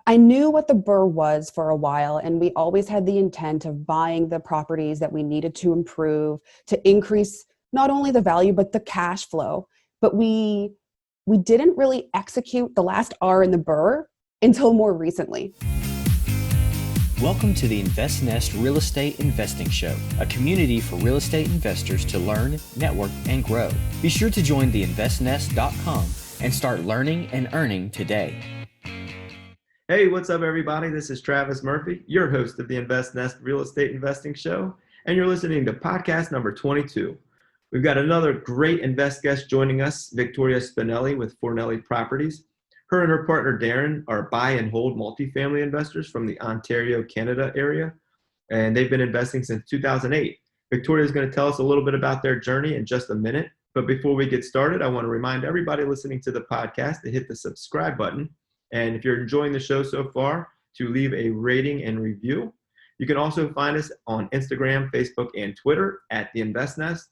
I knew what the BRRRR was for a while, and we always had the intent of buying the properties that we needed to improve to increase not only the value, but the cash flow. But we didn't really execute the last R in the BRRRR until more recently. Welcome to the InvestNest Real Estate Investing Show, a community for real estate investors to learn, network, and grow. Be sure to join the investnest.com and start learning and earning today. Hey, what's up, everybody? This is Travis Murphy, your host of the InvestNest Real Estate Investing Show, and you're listening to podcast number 22. We've got another great invest guest joining us, Victoria Spinelli with Fornelli Properties. Her and her partner, Darren, are buy and hold multifamily investors from the Ontario, Canada area, and they've been investing since 2008. Victoria is going to tell us a little bit about their journey in just a minute, but before we get started, I want to remind everybody listening to the podcast to hit the subscribe button. And if you're enjoying the show so far, to leave a rating and review. You can also find us on Instagram, Facebook, and Twitter at The InvestNest.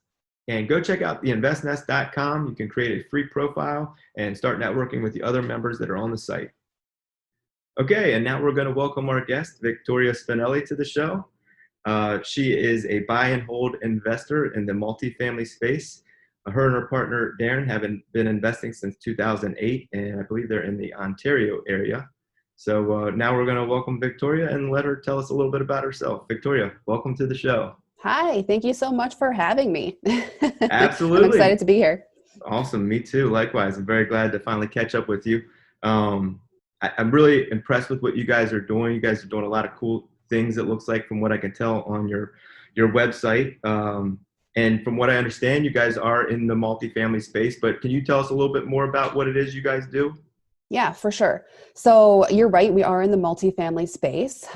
And go check out theinvestnest.com. You can create a free profile and start networking with the other members that are on the site. Okay, and now we're going to welcome our guest, Victoria Spinelli, to the show. She is a buy and hold investor in the multifamily space. Her and her partner, Darren, have been investing since 2008, and I believe they're in the Ontario area. So now we're going to welcome Victoria and let her tell us a little bit about herself. Victoria, welcome to the show. Hi, thank you so much for having me. Absolutely. I'm excited to be here. Awesome, me too. Likewise, I'm very glad to finally catch up with you. I'm really impressed with what you guys are doing. You guys are doing a lot of cool things, it looks like, from what I can tell on your website. And from what I understand, you guys are in the multifamily space, but can you tell us a little bit more about what it is you guys do? Yeah, for sure. So you're right, we are in the multifamily space.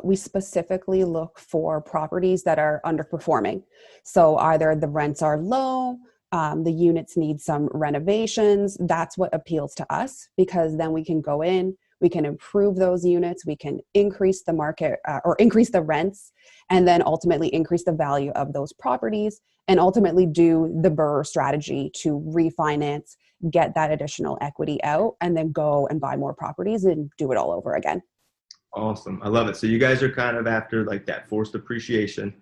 We specifically look for properties that are underperforming. So either the rents are low, the units need some renovations. That's what appeals to us, because then we can go in, we can improve those units, we can increase the market or increase the rents, and then ultimately increase the value of those properties, and ultimately do the BRRRR strategy to refinance, get that additional equity out, and then go and buy more properties and do it all over again. Awesome. I love it. So you guys are kind of after like that forced appreciation.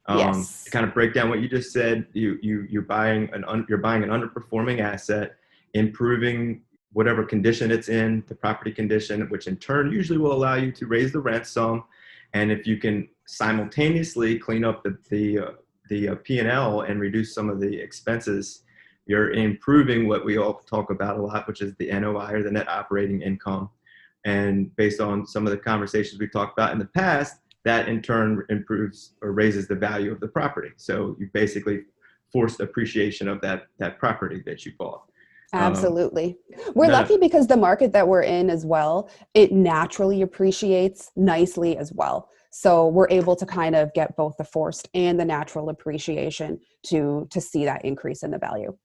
Yes. To kind of break down what you just said, you're buying an underperforming asset, improving whatever condition it's in, the property condition, which in turn usually will allow you to raise the rent some. And if you can simultaneously clean up the P&L and reduce some of the expenses, you're improving what we all talk about a lot, which is the NOI, or the net operating income. And based on some of the conversations we've talked about in the past, that in turn improves or raises the value of the property. So you basically forced appreciation of that property that you bought. Absolutely. We're lucky because the market that we're in as well, it naturally appreciates nicely as well. So we're able to kind of get both the forced and the natural appreciation to see that increase in the value.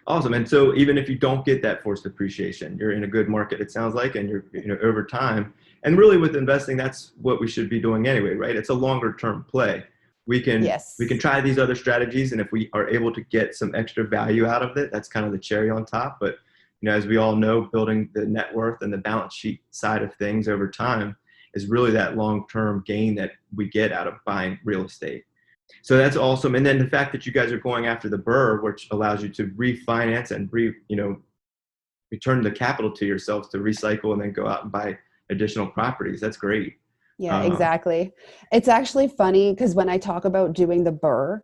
Awesome. And so even if you don't get that forced appreciation, you're in a good market, it sounds like, and you're over time. And really with investing, that's what we should be doing anyway, right? It's a longer term play. We can try these other strategies, and if we are able to get some extra value out of it, that's kind of the cherry on top. But as we all know, building the net worth and the balance sheet side of things over time is really that long-term gain that we get out of buying real estate. So that's awesome. And then the fact that you guys are going after the BRRRR, which allows you to refinance and return the capital to yourselves to recycle and then go out and buy additional properties. That's great. Yeah, exactly. It's actually funny because when I talk about doing the BRRRR,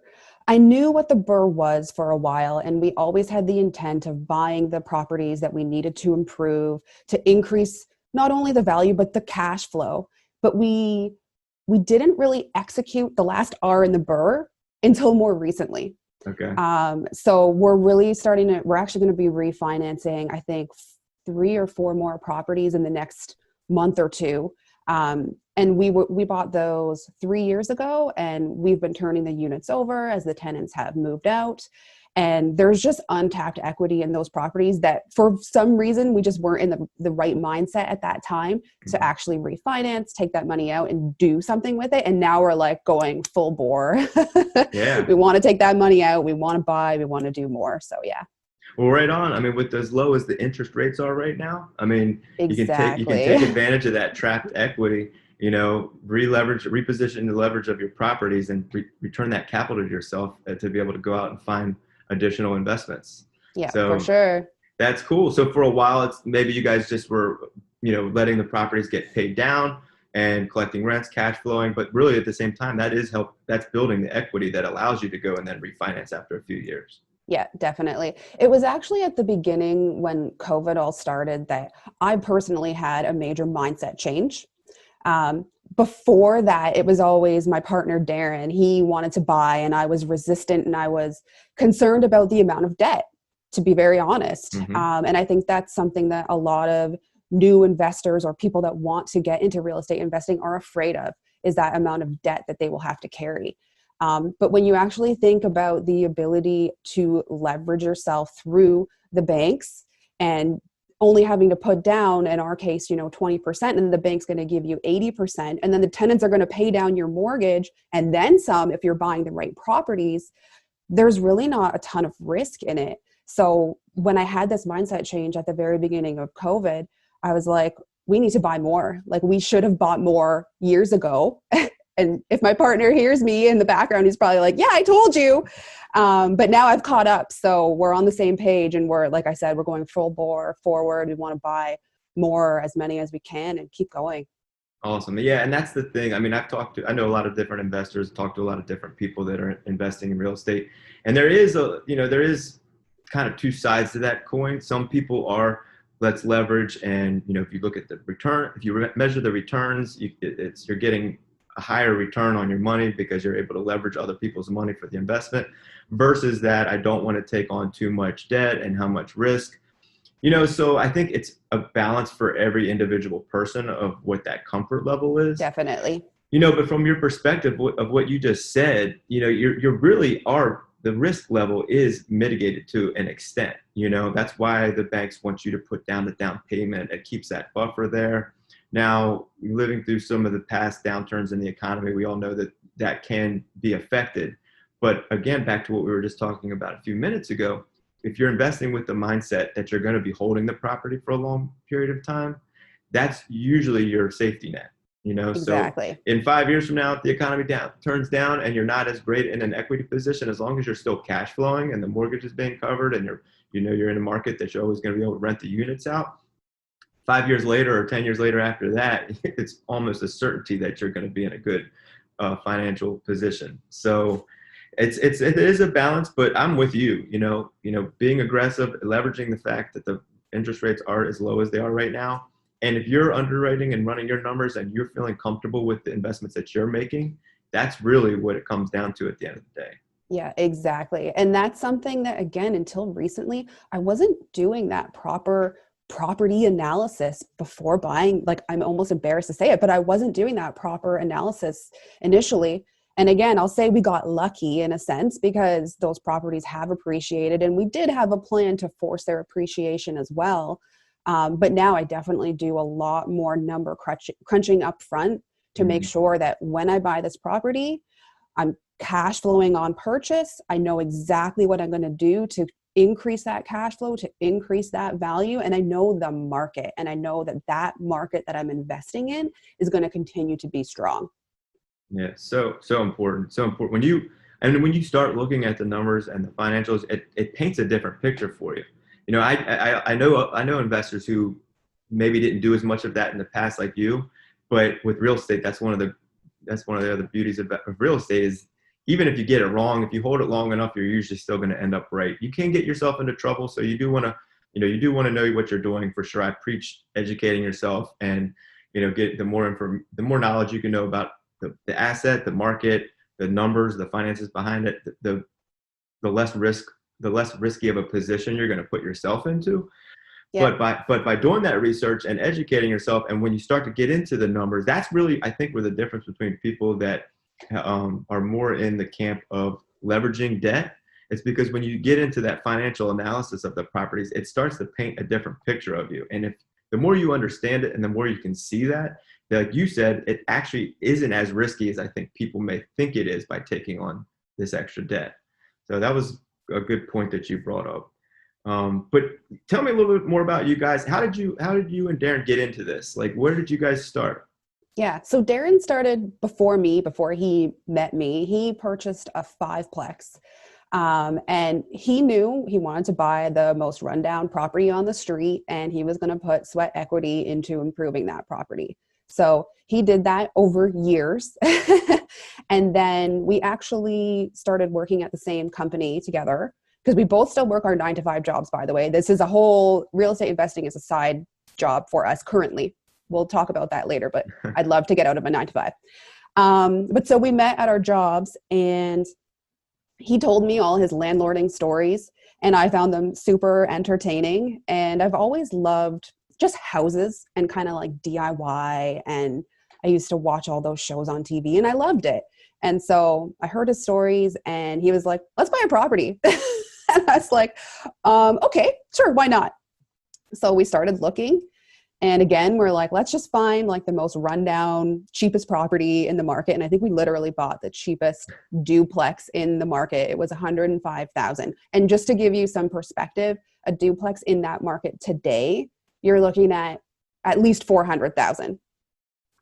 I knew what the BRRRR was for a while, and we always had the intent of buying the properties that we needed to improve to increase not only the value, but the cash flow. But we didn't really execute the last R in the BRRRR until more recently. Okay. So we're actually going to be refinancing, I think, 3 or 4 more properties in the next month or two. And we bought those 3 years ago, and we've been turning the units over as the tenants have moved out. And there's just untapped equity in those properties that for some reason we just weren't in the right mindset at that time to actually refinance, take that money out and do something with it. And now we're like going full bore. Yeah. We want to take that money out. We want to buy, we want to do more. So yeah. Well, right on. I mean, with as low as the interest rates are right now, I mean, you can take Exactly. advantage of that trapped equity, reposition the leverage of your properties and return that capital to yourself to be able to go out and find additional investments. Yeah, for So sure. that's cool. So for a while, it's maybe you guys just were, letting the properties get paid down and collecting rents, cash flowing, but really at the same time, that's building the equity that allows you to go and then refinance after a few years. Yeah, definitely. It was actually at the beginning when COVID all started that I personally had a major mindset change. Um, Before that, it was always my partner, Darren. He wanted to buy, and I was resistant and I was concerned about the amount of debt, to be very honest. Hmm. And I think that's something that a lot of new investors or people that want to get into real estate investing are afraid of, is that amount of debt that they will have to carry. But when you actually think about the ability to leverage yourself through the banks and only having to put down, in our case, 20%, and the bank's going to give you 80%. And then the tenants are going to pay down your mortgage and then some if you're buying the right properties. There's really not a ton of risk in it. So when I had this mindset change at the very beginning of COVID, I was like, we need to buy more. Like, we should have bought more years ago. And if my partner hears me in the background, he's probably like, yeah, I told you. But now I've caught up. So we're on the same page. And we're, like I said, we're going full bore forward. We want to buy more, as many as we can, and keep going. Awesome. Yeah. And that's the thing. I mean, I know a lot of different investors, talked to a lot of different people that are investing in real estate. And there is kind of two sides to that coin. Some people are, let's leverage. And, if you look at the return, if you measure the returns, you're getting a higher return on your money because you're able to leverage other people's money for the investment, versus that I don't want to take on too much debt and how much risk. So I think it's a balance for every individual person of what that comfort level is. Definitely. But from your perspective of what you just said, you're really are the risk level is mitigated to an extent. That's why the banks want you to put down the down payment. It keeps that buffer there. Now, living through some of the past downturns in the economy, we all know that can be affected. But again, back to what we were just talking about a few minutes ago, if you're investing with the mindset that you're going to be holding the property for a long period of time, that's usually your safety net. So Exactly. in 5 years from now, if the economy turns down and you're not as great in an equity position, as long as you're still cash flowing and the mortgage is being covered and you're in a market that you're always going to be able to rent the units out, 5 years later or 10 years later after that, it's almost a certainty that you're going to be in a good financial position. So it is a balance, but I'm with you. Being aggressive, leveraging the fact that the interest rates are as low as they are right now, and if you're underwriting and running your numbers and you're feeling comfortable with the investments that you're making, that's really what it comes down to at the end of the day. Yeah, exactly. And that's something that, again, until recently, I wasn't doing that proper property analysis before buying. Like, I'm almost embarrassed to say it, but I wasn't doing that proper analysis initially. And again, I'll say we got lucky in a sense because those properties have appreciated, and we did have a plan to force their appreciation as well. But now I definitely do a lot more number crunching up front to make Mhm. sure that when I buy this property, I'm cash flowing on purchase. I know exactly what I'm going to do to increase that cash flow, to increase that value. And I know the market, and I know that market that I'm investing in is going to continue to be strong. Yeah, so important, so important. When you start looking at the numbers and the financials, it paints a different picture for you. I know investors who maybe didn't do as much of that in the past like you, but with real estate, that's one of the other beauties of real estate is, even if you get it wrong, if you hold it long enough, you're usually still going to end up right. You can get yourself into trouble, so you do want to know what you're doing for sure. I preach educating yourself, and get the more knowledge you can know about the asset, the market, the numbers, the finances behind it, the less risky of a position you're going to put yourself into. Yeah. But by doing that research and educating yourself, and when you start to get into the numbers, that's really, I think, where the difference between people that are more in the camp of leveraging debt. It's because when you get into that financial analysis of the properties, it starts to paint a different picture of you. And if the more you understand it and the more you can see that, like you said, it actually isn't as risky as I think people may think it is by taking on this extra debt. So that was a good point that you brought up. But tell me a little bit more about you guys. How did you and Darren get into this? Like, where did you guys start? Yeah. So Darren started before me, before he met me. He purchased a fiveplex. And he knew he wanted to buy the most rundown property on the street, and he was going to put sweat equity into improving that property. So he did that over years. And then we actually started working at the same company together because we both still work our 9-to-5 jobs, by the way. This is a whole real estate investing is a side job for us currently. We'll talk about that later, but I'd love to get out of a 9-to-5. But so we met at our jobs, and he told me all his landlording stories, and I found them super entertaining. And I've always loved just houses and kind of like DIY. And I used to watch all those shows on TV, and I loved it. And so I heard his stories, and he was like, let's buy a property. And I was like, okay, sure, why not? So we started looking. And again, we're like, let's just find like the most rundown, cheapest property in the market. And I think we literally bought the cheapest duplex in the market. It was $105,000. And just to give you some perspective, a duplex in that market today, you're looking at least $400,000.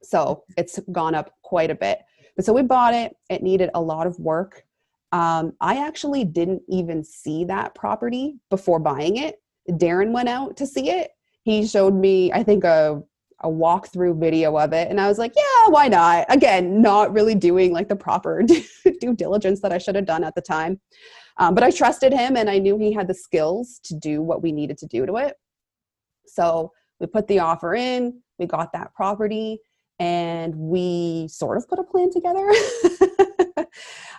So it's gone up quite a bit. But so we bought it. It needed a lot of work. I actually didn't even see that property before buying it. Darren went out to see it. He showed me, I think, a walkthrough video of it. And I was like, yeah, why not? Again, not really doing like the proper due diligence that I should have done at the time. But I trusted him, and I knew he had the skills to do what we needed to do to it. So we put the offer in, we got that property, and we sort of put a plan together.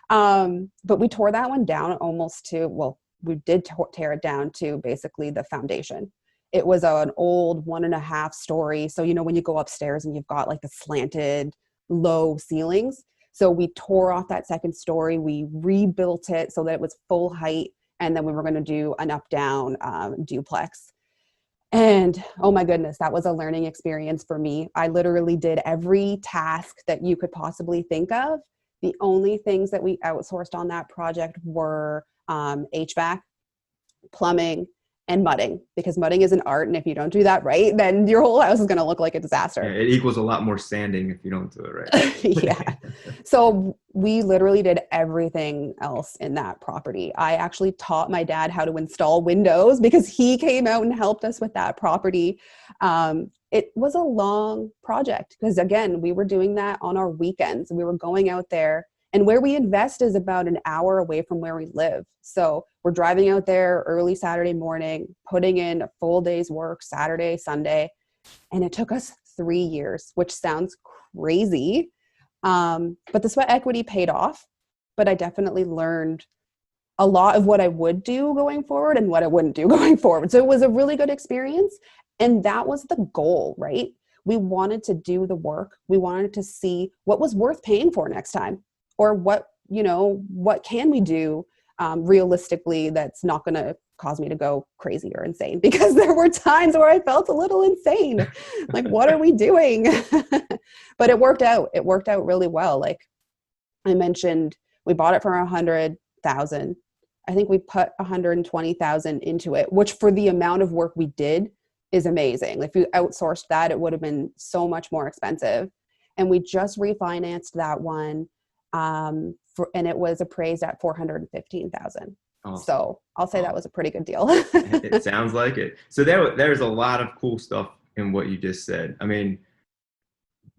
But we tore that one down almost to, well, we did tear it down to basically the foundation. It was an old 1.5 story. So, you know, when you go upstairs and you've got like the slanted low ceilings. So we tore off that second story. We rebuilt it so that it was full height. And then we were going to do an up down duplex. And oh my goodness, that was a learning experience for me. I literally did every task that you could possibly think of. The only things that we outsourced on that project were HVAC, plumbing, and mudding, because mudding is an art. And if you don't do that right, then your whole house is going to look like a disaster. Yeah, it equals a lot more sanding if you don't do it right. Yeah. So we literally did everything else in that property. I actually taught my dad how to install windows because he came out and helped us with that property. It was a long project because, again, we were doing that on our weekends. We were going out there, and where we invest is about an hour away from where we live. So we're driving out there early Saturday morning, putting in a full day's work, Saturday, Sunday. And it took us 3 years, which sounds crazy. But the sweat equity paid off. But I definitely learned a lot of what I would do going forward and what I wouldn't do going forward. So it was a really good experience. And that was the goal, right? We wanted to do the work. We wanted to see what was worth paying for next time, or what can we do realistically that's not going to cause me to go crazy or insane, because there were times where I felt a little insane. Like, what are we doing? But it worked out. It worked out really well. Like I mentioned, we bought it for $100,000. I think we put $120,000 into it, which for the amount of work we did is amazing. If you outsourced that, it would have been so much more expensive. And we just refinanced that one. And it was appraised at $415,000. Awesome. So I'll say that was a pretty good deal. It sounds like it. So there's a lot of cool stuff in what you just said. I mean,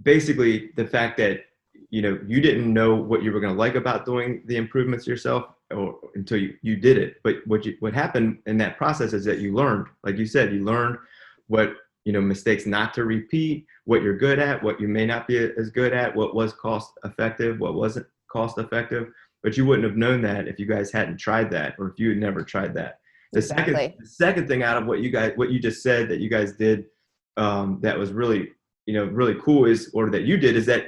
basically the fact that, you didn't know what you were going to like about doing the improvements yourself or until you did it. But what happened in that process is that you learned, like you said, you learned what, mistakes not to repeat, what you're good at, what you may not be as good at, what was cost effective, what wasn't cost effective. But you wouldn't have known that if you guys hadn't tried that, or if you had never tried that. The second thing out of what you just said that you guys did, that was really, really cool is that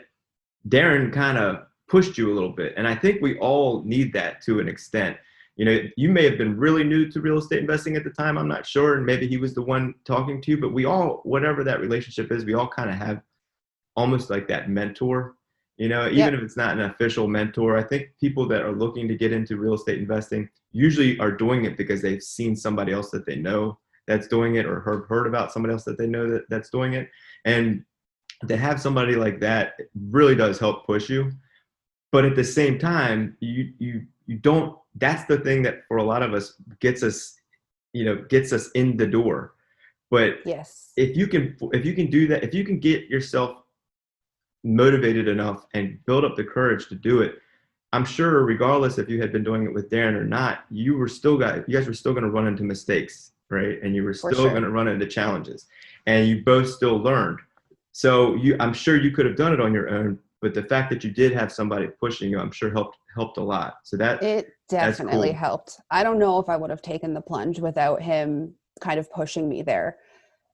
Darren kind of pushed you a little bit. And I think we all need that to an extent. You may have been really new to real estate investing at the time. I'm not sure. And maybe he was the one talking to you, but we all, whatever that relationship is, we all kind of have almost like that mentor, even if it's not an official mentor. I think people that are looking to get into real estate investing, usually are doing it because they've seen somebody else that they know that's doing it, or heard about somebody else that they know that's doing it. And to have somebody like that really does help push you. But at the same time, you don't, that's the thing that for a lot of us gets us, gets us in the door. But Yes. if you can do that, if you can get yourself motivated enough and build up the courage to do it, I'm sure regardless if you had been doing it with Darren or not, you guys were still going to run into mistakes, right? And you were For still sure. going to run into challenges, and you both still learned. So I'm sure you could have done it on your own, but the fact that you did have somebody pushing you, I'm sure helped a lot. So It that's definitely cool. helped. I don't know if I would have taken the plunge without him kind of pushing me there.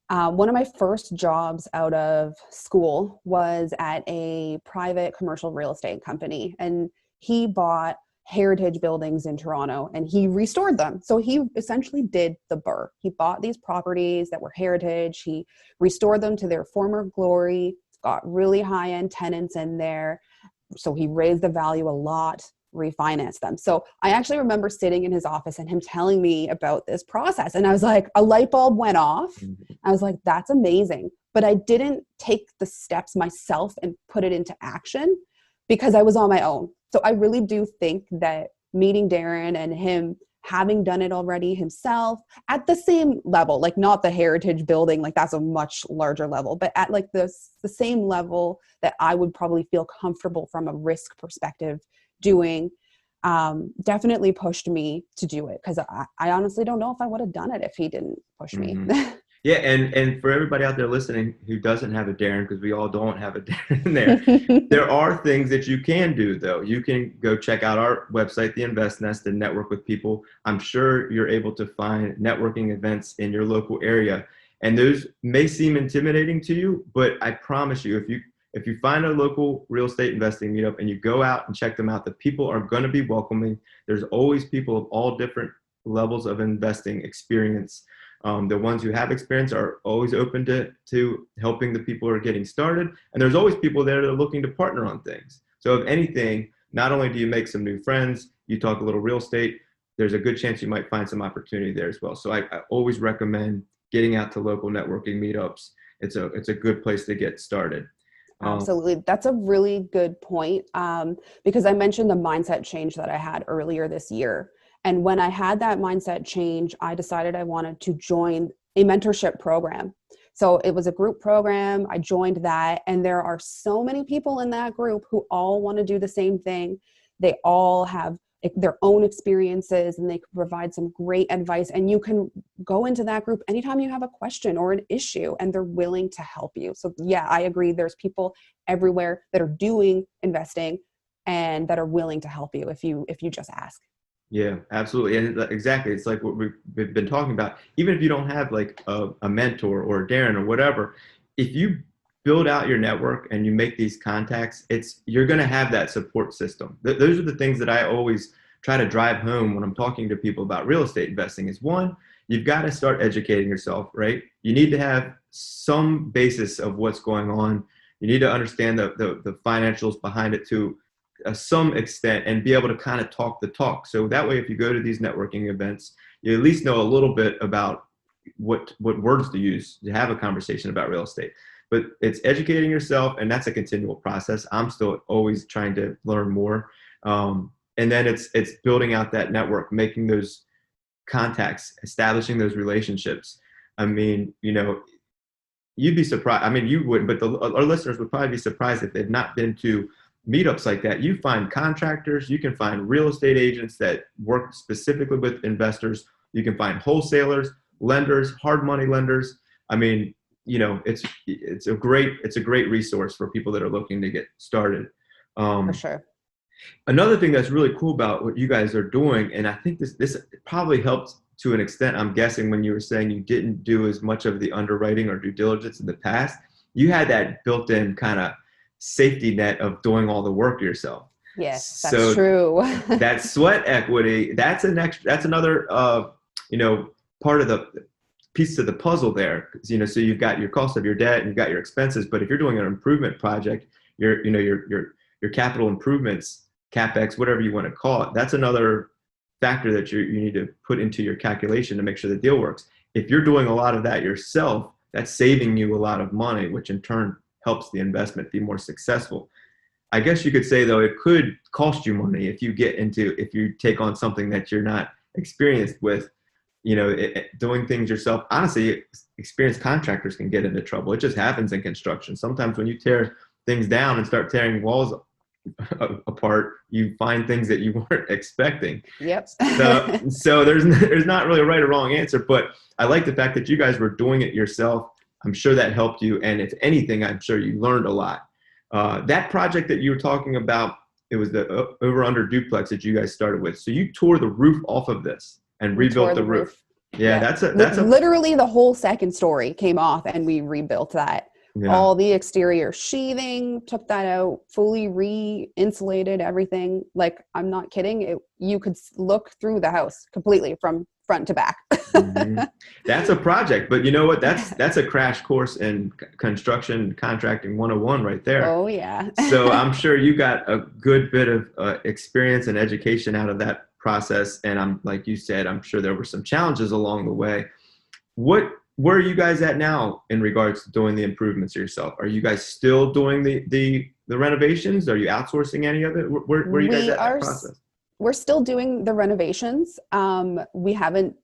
One of my first jobs out of school was at a private commercial real estate company, and he bought heritage buildings in Toronto and he restored them. So he essentially did the BRRRR. He bought these properties that were heritage, he restored them to their former glory, got really high-end tenants in there. So he raised the value a lot, refinanced them. So I actually remember sitting in his office and him telling me about this process. And I was like, a light bulb went off. I was like, that's amazing. But I didn't take the steps myself and put it into action because I was on my own. So I really do think that meeting Darren and him having done it already himself at the same level, like not the heritage building, like that's a much larger level, but at like the same level that I would probably feel comfortable from a risk perspective doing, definitely pushed me to do it, because I honestly don't know if I would have done it if he didn't push me. Yeah, and for everybody out there listening who doesn't have a Darren, because we all don't have a Darren there are things that you can do, though. You can go check out our website, The Invest Nest, and network with people. I'm sure you're able to find networking events in your local area, and those may seem intimidating to you, but I promise you, if you find a local real estate investing meetup and you go out and check them out, the people are going to be welcoming. There's always people of all different levels of investing experience. The ones who have experience are always open to helping the people who are getting started. And there's always people there that are looking to partner on things. So if anything, not only do you make some new friends, you talk a little real estate, there's a good chance you might find some opportunity there as well. So I always recommend getting out to local networking meetups. It's a good place to get started. Absolutely. That's a really good point, because I mentioned the mindset change that I had earlier this year. And when I had that mindset change, I decided I wanted to join a mentorship program. So it was a group program. I joined that. And there are so many people in that group who all want to do the same thing. They all have their own experiences and they can provide some great advice. And you can go into that group anytime you have a question or an issue, and they're willing to help you. So yeah, I agree. There's people everywhere that are doing investing and that are willing to help you if you just ask. Yeah, absolutely. And exactly. It's like what we've been talking about. Even if you don't have like a mentor or a Darren or whatever, if you build out your network and you make these contacts, you're going to have that support system. Those are the things that I always try to drive home when I'm talking to people about real estate investing is, one, you've got to start educating yourself, right? You need to have some basis of what's going on. You need to understand the financials behind it to some extent and be able to kind of talk the talk. So that way, if you go to these networking events, you at least know a little bit about what words to use to have a conversation about real estate. But it's educating yourself, and that's a continual process. I'm still always trying to learn more. And then it's building out that network, making those contacts, establishing those relationships. I mean, you'd be surprised. I mean, you would, but our listeners would probably be surprised if they've not been to meetups like that. You find contractors, you can find real estate agents that work specifically with investors. You can find wholesalers, lenders, hard money lenders. I mean, it's a great resource for people that are looking to get started. For sure. Another thing that's really cool about what you guys are doing, and I think this probably helped to an extent, I'm guessing, when you were saying you didn't do as much of the underwriting or due diligence in the past, you had that built-in kind of safety net of doing all the work yourself. Yes, that's true. That sweat equity, that's another part of the piece of the puzzle there. So you've got your cost of your debt and you've got your expenses, but if you're doing an improvement project, your capital improvements, CapEx, whatever you want to call it, that's another factor that you need to put into your calculation to make sure the deal works. If you're doing a lot of that yourself, that's saving you a lot of money, which in turn helps the investment be more successful. I guess you could say, though, it could cost you money if you take on something that you're not experienced with, doing things yourself. Honestly, experienced contractors can get into trouble. It just happens in construction. Sometimes when you tear things down and start tearing walls apart, you find things that you weren't expecting. Yep. So there's not really a right or wrong answer, but I like the fact that you guys were doing it yourself. I'm sure that helped you. And if anything, I'm sure you learned a lot. That project that you were talking about, it was the over under duplex that you guys started with. So you tore the roof off of this and rebuilt the roof. Yeah, that's literally the whole second story came off and we rebuilt that. Yeah. All the exterior sheathing, took that out, fully re-insulated everything. Like, I'm not kidding. You could look through the house completely from front to back. Mm-hmm. That's a project, but you know what? That's a crash course in construction contracting 101 right there. Oh yeah. So I'm sure you got a good bit of experience and education out of that process. And like you said, I'm sure there were some challenges along the way. Where are you guys at now in regards to doing the improvements yourself? Are you guys still doing the renovations? Are you outsourcing any of it? Where are you guys at that process? We're still doing the renovations. We haven't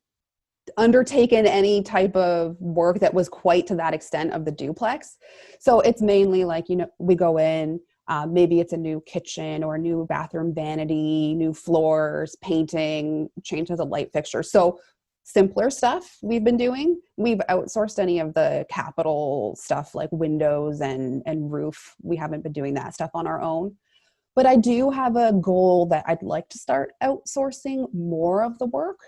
undertaken any type of work that was quite to that extent of the duplex. So it's mainly like, we go in, maybe it's a new kitchen or a new bathroom vanity, new floors, painting, changes of light fixtures. So simpler stuff we've been doing. We've outsourced any of the capital stuff like windows and roof. We haven't been doing that stuff on our own. But I do have a goal that I'd like to start outsourcing more of the work,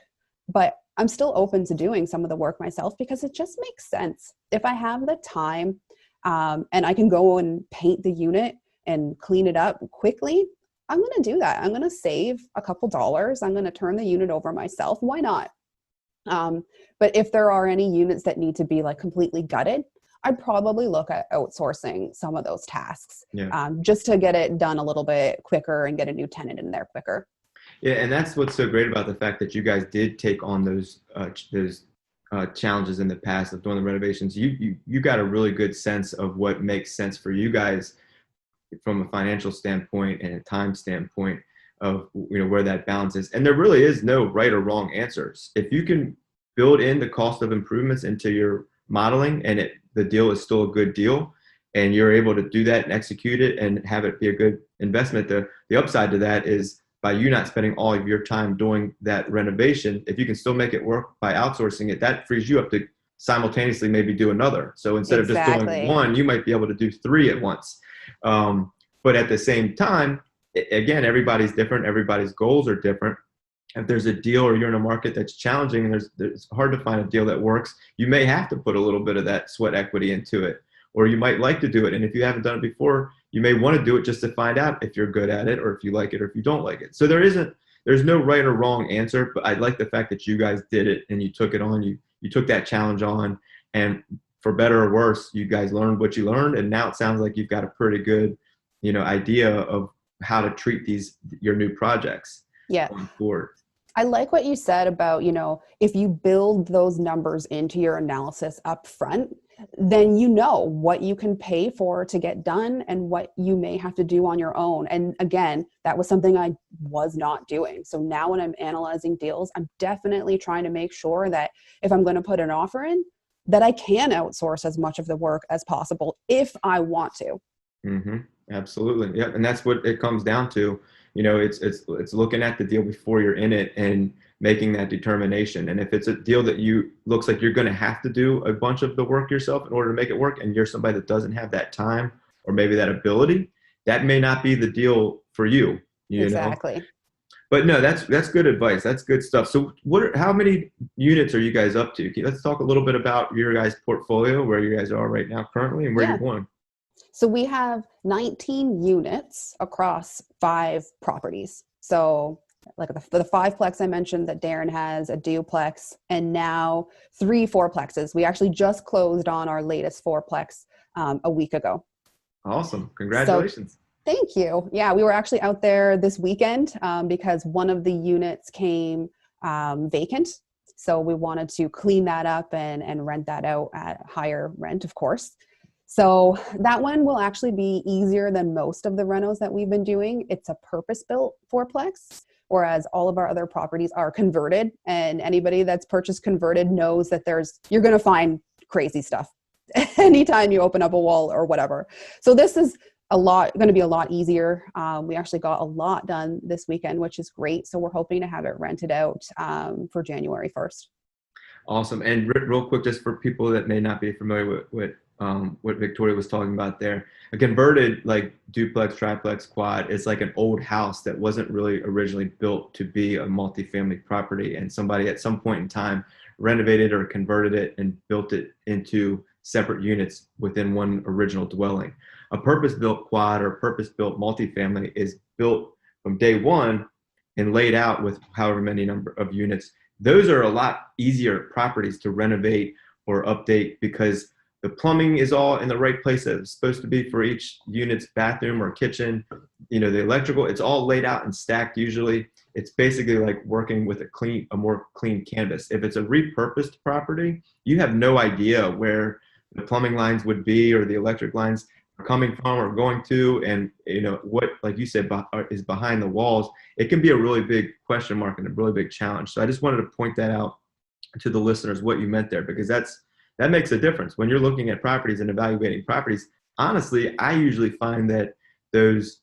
but I'm still open to doing some of the work myself because it just makes sense. If I have the time and I can go and paint the unit and clean it up quickly, I'm going to do that. I'm going to save a couple dollars. I'm going to turn the unit over myself. Why not? But if there are any units that need to be like completely gutted, I'd probably look at outsourcing some of those tasks, just to get it done a little bit quicker and get a new tenant in there quicker. Yeah, and that's what's so great about the fact that you guys did take on those challenges in the past of doing the renovations. You got a really good sense of what makes sense for you guys from a financial standpoint and a time standpoint of where that balance is. And there really is no right or wrong answers. If you can build in the cost of improvements into your modeling and the deal is still a good deal and you're able to do that and execute it and have it be a good investment, the upside to that is by you not spending all of your time doing that renovation, if you can still make it work by outsourcing it, that frees you up to simultaneously maybe do another. So instead of just doing one, you might be able to do three at once. But at the same time, again, everybody's different. Everybody's goals are different. If there's a deal or you're in a market that's challenging and it's hard to find a deal that works, you may have to put a little bit of that sweat equity into it, or you might like to do it. And if you haven't done it before, you may want to do it just to find out if you're good at it or if you like it or if you don't like it. So there's no right or wrong answer, but I like the fact that you guys did it and you took it on. You took that challenge on, and for better or worse, you guys learned what you learned. And now it sounds like you've got a pretty good, idea of how to treat your new projects going forward. I like what you said about, if you build those numbers into your analysis up front, then you know what you can pay for to get done and what you may have to do on your own. And again, that was something I was not doing. So now when I'm analyzing deals, I'm definitely trying to make sure that if I'm going to put an offer in, that I can outsource as much of the work as possible if I want to. Mm-hmm. Absolutely. Yep. And that's what it comes down to. It's looking at the deal before you're in it and making that determination. And if it's a deal that looks like you're going to have to do a bunch of the work yourself in order to make it work, and you're somebody that doesn't have that time or maybe that ability, that may not be the deal for you. Exactly. But no, that's good advice. That's good stuff. So how many units are you guys up to? Let's talk a little bit about your guys' portfolio, where you guys are right now currently and where you're going. So we have 19 units across 5 properties. So like the 5-plex I mentioned that Darren has, a duplex, and now 3 4-plexes. We actually just closed on our latest 4-plex a week ago. Awesome. Congratulations. Thank you. Yeah, we were actually out there this weekend because one of the units came vacant. So we wanted to clean that up and rent that out at higher rent, of course. So that one will actually be easier than most of the renos that we've been doing. It's a purpose-built fourplex, whereas all of our other properties are converted. And anybody that's purchased converted knows that you're going to find crazy stuff anytime you open up a wall or whatever. So this is going to be a lot easier. We actually got a lot done this weekend, which is great. So we're hoping to have it rented out for January 1st. Awesome. And real quick, just for people that may not be familiar with what Victoria was talking about there, a converted like duplex, triplex, quad is like an old house that wasn't really originally built to be a multifamily property, and somebody at some point in time renovated or converted it and built it into separate units within one original dwelling. A purpose-built quad or purpose-built multifamily is built from day one and laid out with however many number of units. Those are a lot easier properties to renovate or update because the plumbing is all in the right place that it's supposed to be for each unit's bathroom or kitchen. The electrical, it's all laid out and stacked usually. It's basically like working with a more clean canvas. If it's a repurposed property, you have no idea where the plumbing lines would be or the electric lines are coming from or going to, and what, like you said, is behind the walls. It can be a really big question mark and a really big challenge. So I just wanted to point that out to the listeners, what you meant there, because that makes a difference when you're looking at properties and evaluating properties. Honestly, I usually find that those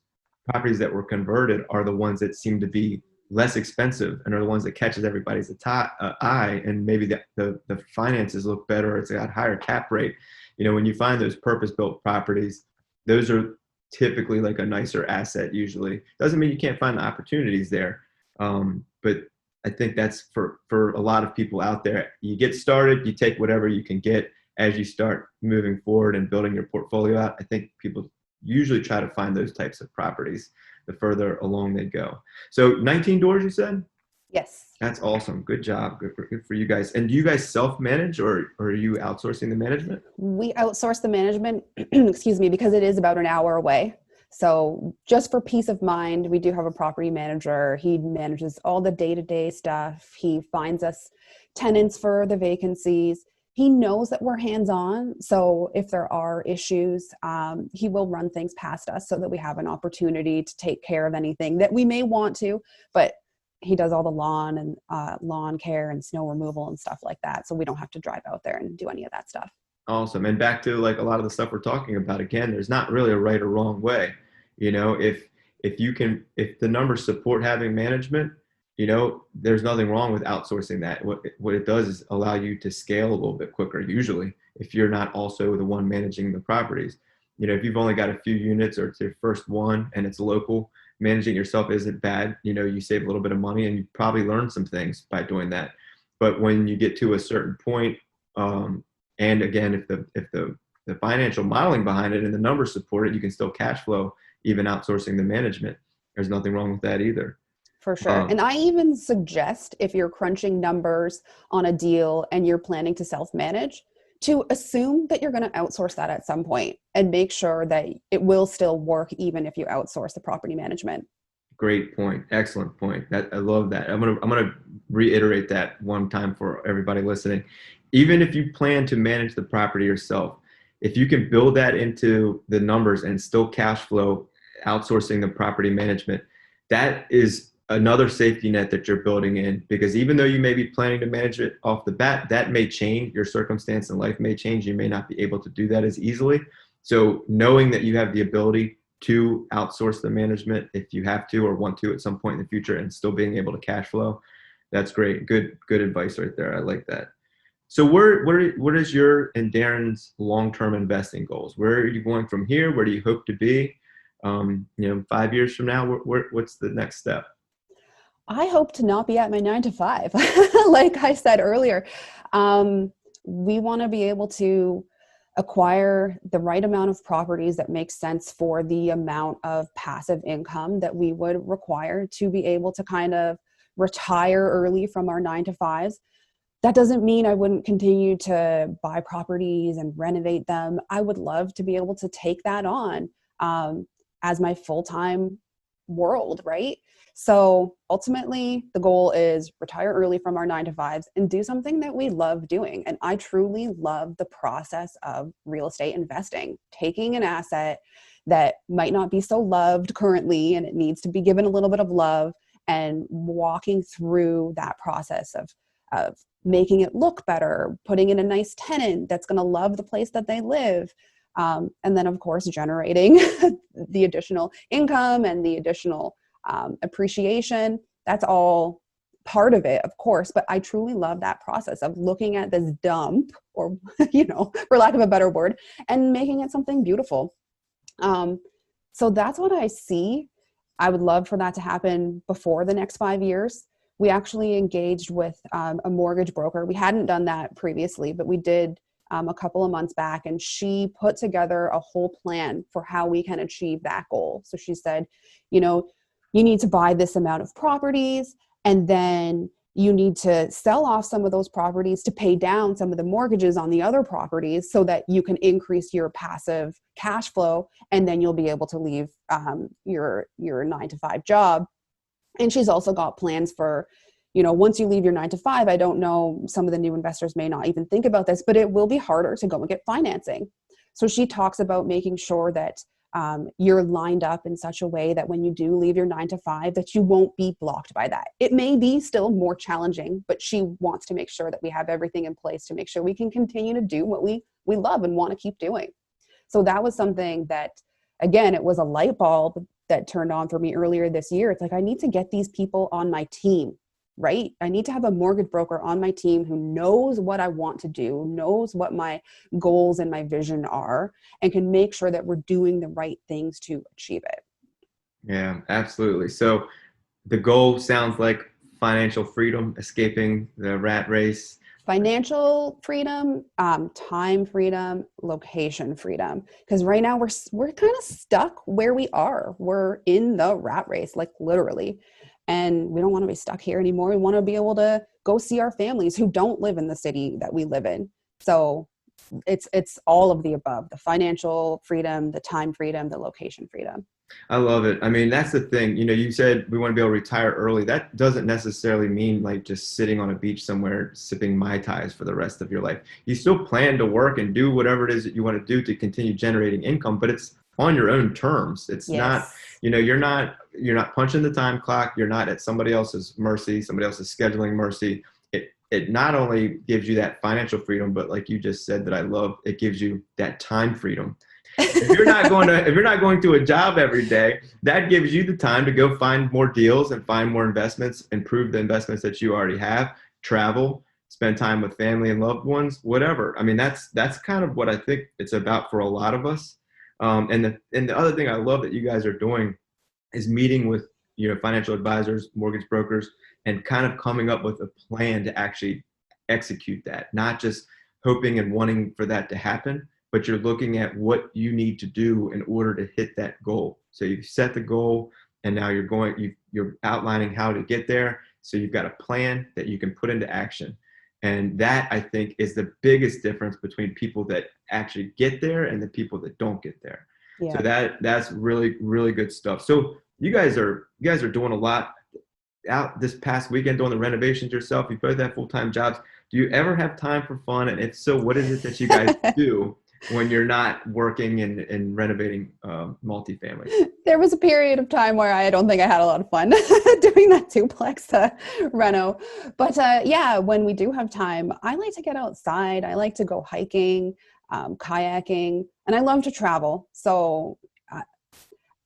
properties that were converted are the ones that seem to be less expensive and are the ones that catches everybody's eye, and maybe the finances look better. It's got higher cap rate. When you find those purpose-built properties, those are typically like a nicer asset usually. Doesn't mean you can't find the opportunities there. But I think that's for a lot of people out there. You get started, you take whatever you can get. As you start moving forward and building your portfolio out, I think people usually try to find those types of properties the further along they go. So 19 doors, you said? Yes. That's awesome. Good job. Good for you guys. And do you guys self-manage or are you outsourcing the management? We outsource the management, excuse me, because it is about an hour away. So just for peace of mind, we do have a property manager. He manages all the day-to-day stuff. He finds us tenants for the vacancies. He knows that we're hands-on. So if there are issues, he will run things past us so that we have an opportunity to take care of anything that we may want to. But he does all the lawn and lawn care and snow removal and stuff like that. So we don't have to drive out there and do any of that stuff. Awesome. And back to like a lot of the stuff we're talking about, again, there's not really a right or wrong way. If the numbers support having management, there's nothing wrong with outsourcing that. What it does is allow you to scale a little bit quicker, usually, if you're not also the one managing the properties. If you've only got a few units or it's your first one and it's local, managing yourself isn't bad. You save a little bit of money and you probably learn some things by doing that. But when you get to a certain point, and again, if the financial modeling behind it and the numbers support it, you can still cash flow even outsourcing the management. There's nothing wrong with that either. For sure. And I even suggest, if you're crunching numbers on a deal and you're planning to self-manage, to assume that you're going to outsource that at some point and make sure that it will still work even if you outsource the property management. Great point. Excellent point. I love that. I'm gonna reiterate that one time for everybody listening. Even if you plan to manage the property yourself, if you can build that into the numbers and still cash flow outsourcing the property management, that is another safety net that you're building in, because even though you may be planning to manage it off the bat, that may change. Your circumstance in life may change. You may not be able to do that as easily. So knowing that you have the ability to outsource the management if you have to or want to at some point in the future and still being able to cash flow, that's great. Good advice right there. I like that. So what is your and Darren's long-term investing goals? Where are you going from here? Where do you hope to be? 5 years from now, what's the next step? I hope to not be at my 9 to 5. Like I said earlier, we want to be able to acquire the right amount of properties that make sense for the amount of passive income that we would require to be able to kind of retire early from our 9 to 5s. That doesn't mean I wouldn't continue to buy properties and renovate them. I would love to be able to take that on. as my full-time world, right? So ultimately, the goal is retire early from our 9 to 5s and do something that we love doing. And I truly love the process of real estate investing, taking an asset that might not be so loved currently and it needs to be given a little bit of love, and walking through that process of making it look better, putting in a nice tenant that's going to love the place that they live. And then, of course, generating the additional income and the additional appreciation. That's all part of it, of course. But I truly love that process of looking at this dump, or, for lack of a better word, and making it something beautiful. So that's what I see. I would love for that to happen before the next 5 years. We actually engaged with a mortgage broker. We hadn't done that previously, but we did a couple of months back, and she put together a whole plan for how we can achieve that goal. So she said, you need to buy this amount of properties, and then you need to sell off some of those properties to pay down some of the mortgages on the other properties so that you can increase your passive cash flow, and then you'll be able to leave your 9 to 5 job. And she's also got plans for, once you leave your 9 to 5, I don't know, some of the new investors may not even think about this, but it will be harder to go and get financing. So she talks about making sure that you're lined up in such a way that when you do leave your 9 to 5, that you won't be blocked by that. It may be still more challenging, but she wants to make sure that we have everything in place to make sure we can continue to do what we love and want to keep doing. So that was something that, again, it was a light bulb that turned on for me earlier this year. It's like, I need to get these people on my team, right? I need to have a mortgage broker on my team who knows what I want to do, knows what my goals and my vision are, and can make sure that we're doing the right things to achieve it. Yeah, absolutely. So the goal sounds like financial freedom, escaping the rat race. Financial freedom, time freedom, location freedom. Because right now we're kind of stuck where we are. We're in the rat race, like literally. And we don't want to be stuck here anymore. We want to be able to go see our families who don't live in the city that we live in. So it's all of the above: the financial freedom, the time freedom, the location freedom. I love it. I mean, that's the thing. You said we want to be able to retire early. That doesn't necessarily mean like just sitting on a beach somewhere sipping Mai Tais for the rest of your life. You still plan to work and do whatever it is that you want to do to continue generating income, but it's on your own terms. It's not, you're not punching the time clock. You're not at somebody else's mercy, somebody else's scheduling mercy. It not only gives you that financial freedom, but like you just said that I love, it gives you that time freedom. If you're not going to a job every day, that gives you the time to go find more deals and find more investments, improve the investments that you already have, travel, spend time with family and loved ones, whatever. I mean, that's kind of what I think it's about for a lot of us. And the other thing I love that you guys are doing is meeting with financial advisors, mortgage brokers, and kind of coming up with a plan to actually execute that, not just hoping and wanting for that to happen, but you're looking at what you need to do in order to hit that goal. So you've set the goal, and now you're outlining how to get there. So you've got a plan that you can put into action. And that, I think, is the biggest difference between people that actually get there and the people that don't get there. Yeah. So that's really, really good stuff. So you guys are doing a lot out this past weekend doing the renovations yourself. You both have full-time jobs. Do you ever have time for fun? And if so, what is it that you guys do when you're not working and renovating multifamily? There was a period of time where I don't think I had a lot of fun doing that duplex reno. But yeah, when we do have time, I like to get outside. I like to go hiking, kayaking, and I love to travel. So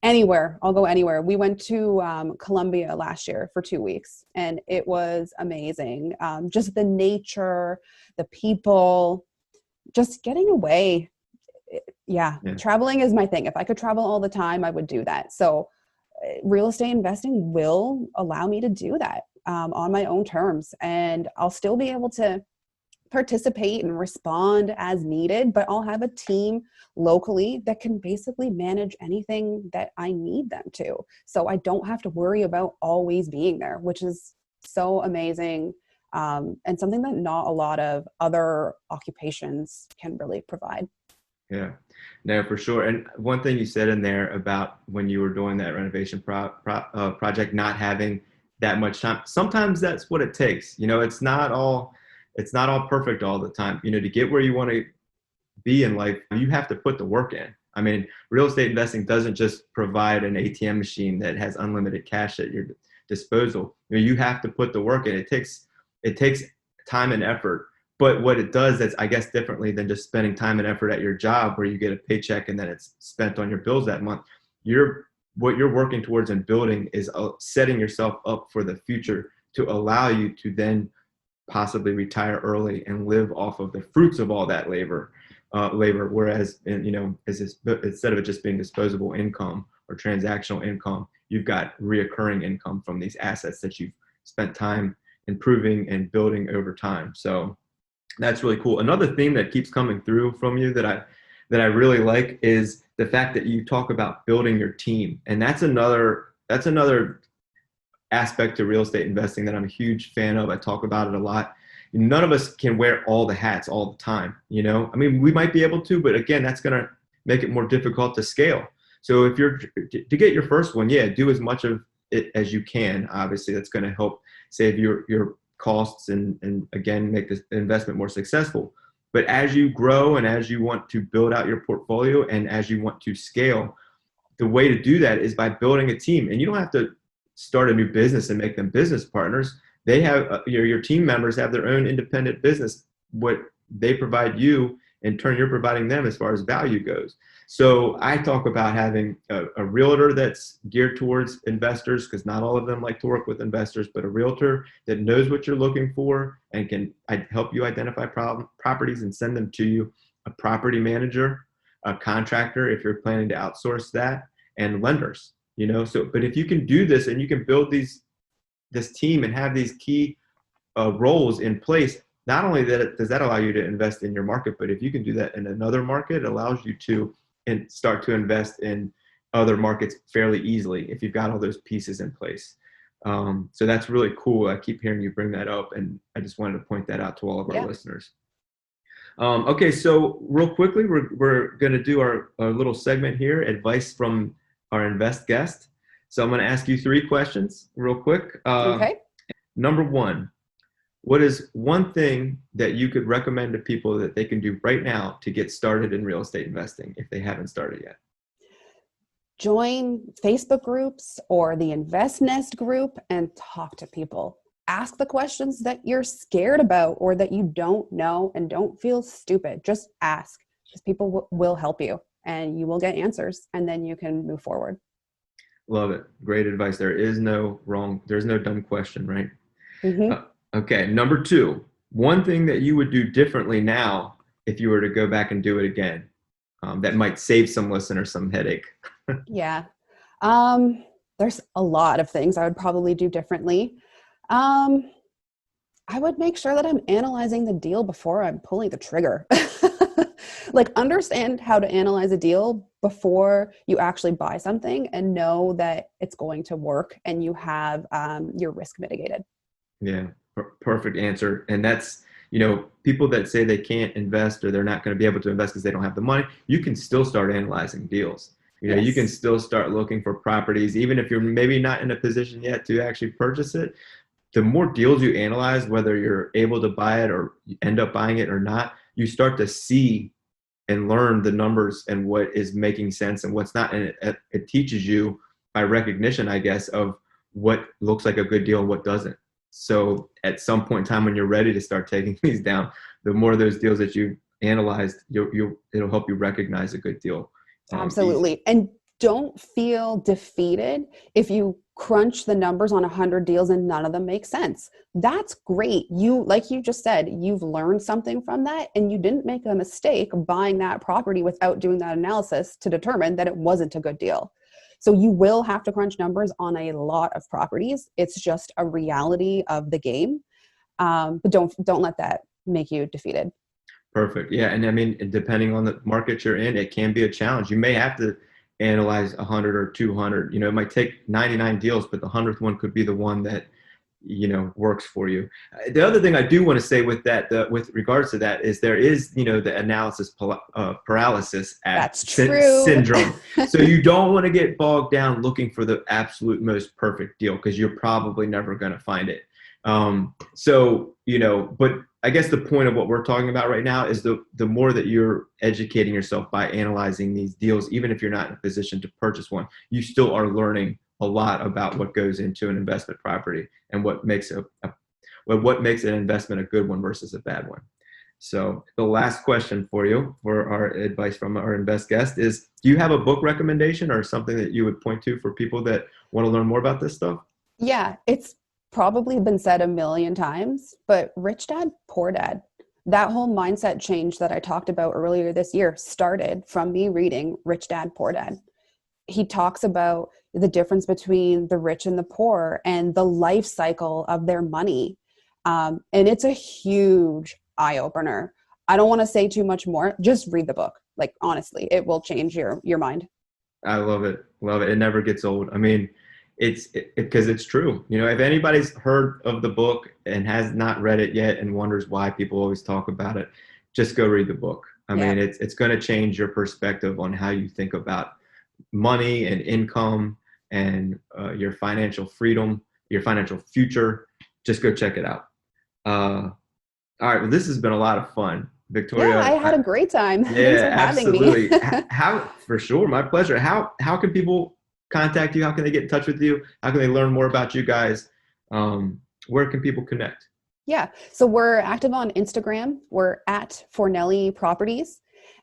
anywhere, I'll go anywhere. We went to Colombia last year for 2 weeks, and it was amazing. Just the nature, the people, just getting away. Yeah, traveling is my thing. If I could travel all the time, I would do that. So real estate investing will allow me to do that on my own terms. And I'll still be able to participate and respond as needed, but I'll have a team locally that can basically manage anything that I need them to. So I don't have to worry about always being there, which is so amazing. And something that not a lot of other occupations can really provide. Yeah, no, for sure. And one thing you said in there about when you were doing that renovation project, not having that much time, sometimes that's what it takes. It's not all perfect all the time. To get where you want to be in life, you have to put the work in. I mean, real estate investing doesn't just provide an ATM machine that has unlimited cash at your disposal. You have to put the work in. It takes time and effort. But what it does, that's, I guess, differently than just spending time and effort at your job where you get a paycheck and then it's spent on your bills that month. What you're working towards and building is setting yourself up for the future to allow you to then possibly retire early and live off of the fruits of all that labor. Whereas, instead of it just being disposable income or transactional income, you've got reoccurring income from these assets that you've spent time improving and building over time. So that's really cool. Another theme that keeps coming through from you that I really like is the fact that you talk about building your team. And that's another aspect to real estate investing that I'm a huge fan of. I talk about it a lot. None of us can wear all the hats all the time. I mean, we might be able to, but again, that's going to make it more difficult to scale. So if you're to get your first one, do as much of it as you can. Obviously, that's going to help save your costs and again, make this investment more successful. But as you grow and as you want to build out your portfolio and as you want to scale, the way to do that is by building a team. And you don't have to start a new business and make them business partners. They have your team members have their own independent business. What they provide you, in turn, you're providing them as far as value goes. So I talk about having a realtor that's geared towards investors, because not all of them like to work with investors, but a realtor that knows what you're looking for and can help you identify properties and send them to you. A property manager, a contractor, if you're planning to outsource that, and lenders. But if you can do this and you can build this team and have these key roles in place, not only does that allow you to invest in your market, but if you can do that in another market, it allows you to start to invest in other markets fairly easily if you've got all those pieces in place. So that's really cool. I keep hearing you bring that up, and I just wanted to point that out to all of our listeners. Okay, so real quickly, we're going to do our little segment here, advice from our invest guest. So I'm going to ask you 3 questions real quick. Okay. Number 1, what is one thing that you could recommend to people that they can do right now to get started in real estate investing if they haven't started yet? Join Facebook groups or the Invest Nest group and talk to people. Ask the questions that you're scared about or that you don't know, and don't feel stupid. Just ask, because people will help you and you will get answers, and then you can move forward. Love it. Great advice. There's no dumb question, right? Mm-hmm. Okay. Number 2, one thing that you would do differently now if you were to go back and do it again, that might save some listeners some headache. Yeah. There's a lot of things I would probably do differently. I would make sure that I'm analyzing the deal before I'm pulling the trigger. Like, understand how to analyze a deal before you actually buy something, and know that it's going to work and you have your risk mitigated. Yeah. Perfect answer. And that's, people that say they can't invest or they're not going to be able to invest because they don't have the money, you can still start analyzing deals. You can still start looking for properties, even if you're maybe not in a position yet to actually purchase it. The more deals you analyze, whether you're able to buy it or you end up buying it or not, you start to see and learn the numbers and what is making sense and what's not. And it teaches you by recognition, I guess, of what looks like a good deal and what doesn't. So at some point in time when you're ready to start taking these down, the more of those deals that you've analyzed, it'll help you recognize a good deal. Absolutely. And don't feel defeated if you crunch the numbers on 100 deals and none of them make sense. That's great. Like you just said, you've learned something from that, and you didn't make a mistake buying that property without doing that analysis to determine that it wasn't a good deal. So you will have to crunch numbers on a lot of properties. It's just a reality of the game. But don't let that make you defeated. Perfect. Yeah. And I mean, depending on the market you're in, it can be a challenge. You may have to analyze 100 or 200. It might take 99 deals, but the 100th one could be the one that works for you. The other thing I do want to say with that, with regards to that, is there is, the analysis paralysis That's true. syndrome. So you don't want to get bogged down looking for the absolute most perfect deal, because you're probably never going to find it. But I guess the point of what we're talking about right now is the more that you're educating yourself by analyzing these deals, even if you're not in a position to purchase one, you still are learning a lot about what goes into an investment property and what makes an investment a good one versus a bad one. So the last question for you, for our advice from our Invest guest, is: do you have a book recommendation or something that you would point to for people that want to learn more about this stuff? Yeah, it's probably been said a million times, but Rich Dad, Poor Dad, that whole mindset change that I talked about earlier this year started from me reading Rich Dad, Poor Dad. He talks about the difference between the rich and the poor and the life cycle of their money. And it's a huge eye opener. I don't want to say too much more. Just read the book. Like, honestly, it will change your mind. I love it. Love it. It never gets old. I mean, because it's true. If anybody's heard of the book and has not read it yet and wonders why people always talk about it, just go read the book. I mean, it's going to change your perspective on how you think about money and income and your financial freedom, your financial future. Just go check it out. All right. Well, this has been a lot of fun, Victoria. Yeah, I had a great time. Yeah, Thanks for having absolutely. me. How, for sure. My pleasure. How can people contact you? How can they get in touch with you? How can they learn more about you guys? Where can people connect? Yeah. So we're active on Instagram. We're at Fornelli Properties.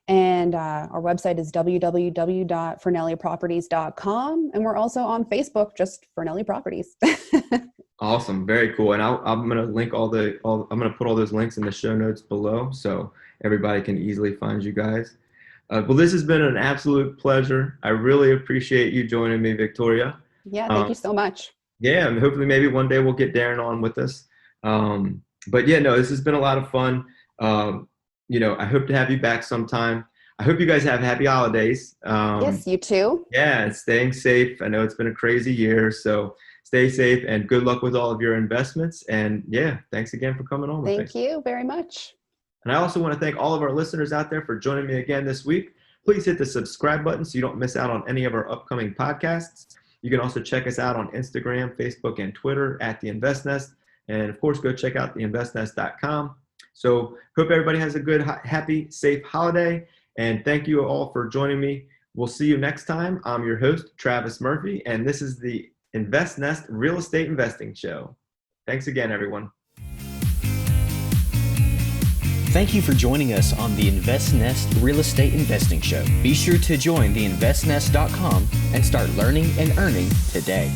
And our website is www.fornelliproperties.com. And we're also on Facebook, just Fornelli Properties. Awesome. Very cool. And I'm going to link I'm going to put all those links in the show notes below so everybody can easily find you guys. Well, this has been an absolute pleasure. I really appreciate you joining me, Victoria. Yeah. Thank you so much. Yeah. And hopefully maybe one day we'll get Darren on with us. But yeah, no, this has been a lot of fun. I hope to have you back sometime. I hope you guys have happy holidays. Yes, you too. Yeah, and staying safe. I know it's been a crazy year, so stay safe and good luck with all of your investments. And yeah, thanks again for coming on with me. Thank you very much. And I also want to thank all of our listeners out there for joining me again this week. Please hit the subscribe button so you don't miss out on any of our upcoming podcasts. You can also check us out on Instagram, Facebook, and Twitter at The Invest Nest. And of course, go check out theinvestnest.com. So hope everybody has a good, happy, safe holiday. And thank you all for joining me. We'll see you next time. I'm your host, Travis Murphy, and this is the Invest Nest Real Estate Investing Show. Thanks again, everyone. Thank you for joining us on the Invest Nest Real Estate Investing Show. Be sure to join theinvestnest.com and start learning and earning today.